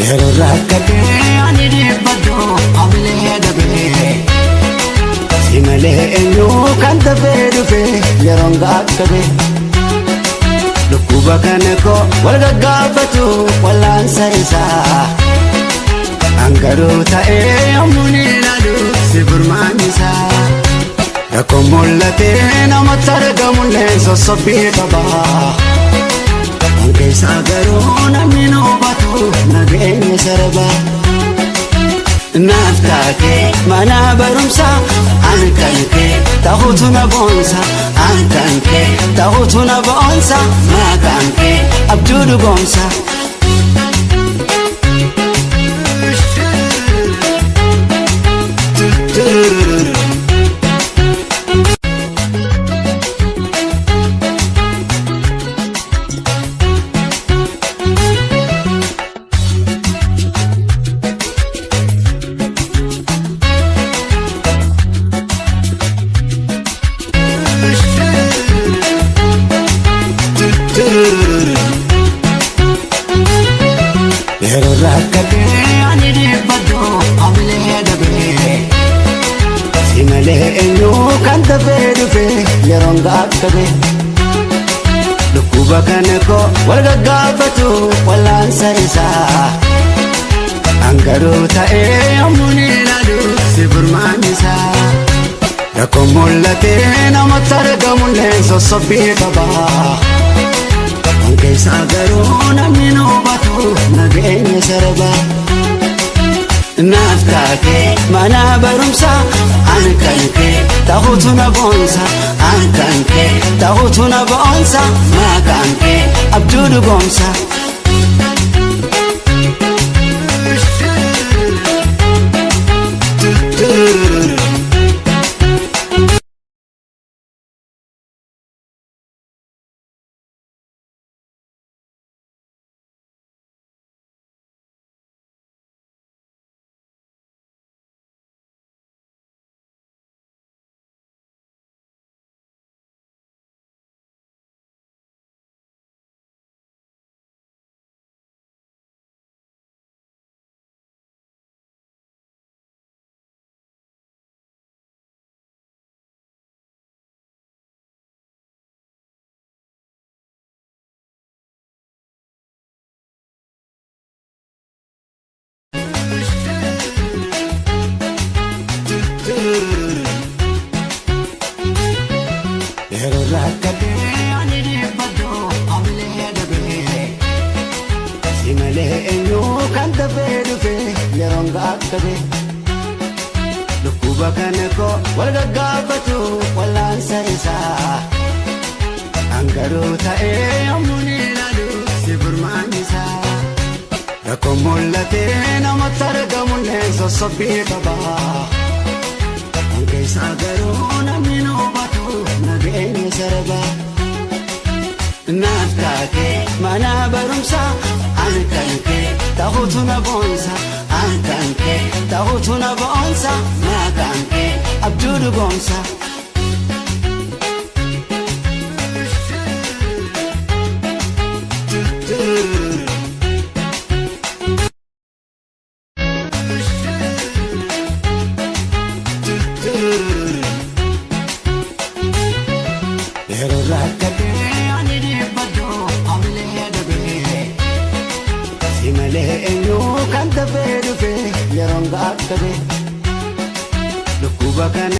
yeroo rakkatee ani dhiibbadhu hamilee dhabee si malee eenyuu kan dafee dhufe yeroon gaaggabe dhukkuba kana koo wal gaggaafatu wallaansa isaa angaruu ta'ee yommuun ilaalu si furmaannisaa rakkoon mul'atee namatti argamullee sossobbii qabaa keessa garuu namni nu hubatu nageenya sarbaa naaf taatee mana barumsaa ani kan kee ta'uutu na boonsa ani kan kee ta'uutu na boonsa maqaan kee abjuu dhugoomsa. yeroo rakkatee ani dhiibbadhu hamilee dhabee si malee eenyuu kan dafee dhufe yeroon gaaggabe dhukkuba kana koo wal gaggaafatu wallaansa isaa angaruu ta'ee yommuun ilaalu si furmaannisaa rakkoon mul'atee namatti argamullee sossobbii qabaa keessa garuu namni nu hubatu nageenya sarbaa naaf taatee mana barumsaa ani kan kee ta'uutu na boonsa ani kan kee ta'uutu na boonsa maqaan kee abjuu dhugoomsa. yeroo rakkatee ani dhiibbadhu hamilee dhabee si malee eenyuu kan dafee dhufe yeroon gaaggabe dhukkuba kana koo wal gaggaafatu wallaansa isaa angaruu ta'ee yommuun ilaalu si furmaannisaa rakkoon mul'atee namatti argamullee sossobbii qabaa keessa garuu namni nu hubatu nageenya sarbaa naaf taatee mana barumsaa ani kan kee ta'uutu na boonsa ani kan kee ta'uutu na boonsa maqaan kee abjuu dhugoomsa. yeroo rakkatee ani dhiibbadhu hamilee dhabee si malee eenyuu kan dafee dhufe yeroon gaaggabe dhukkuba kana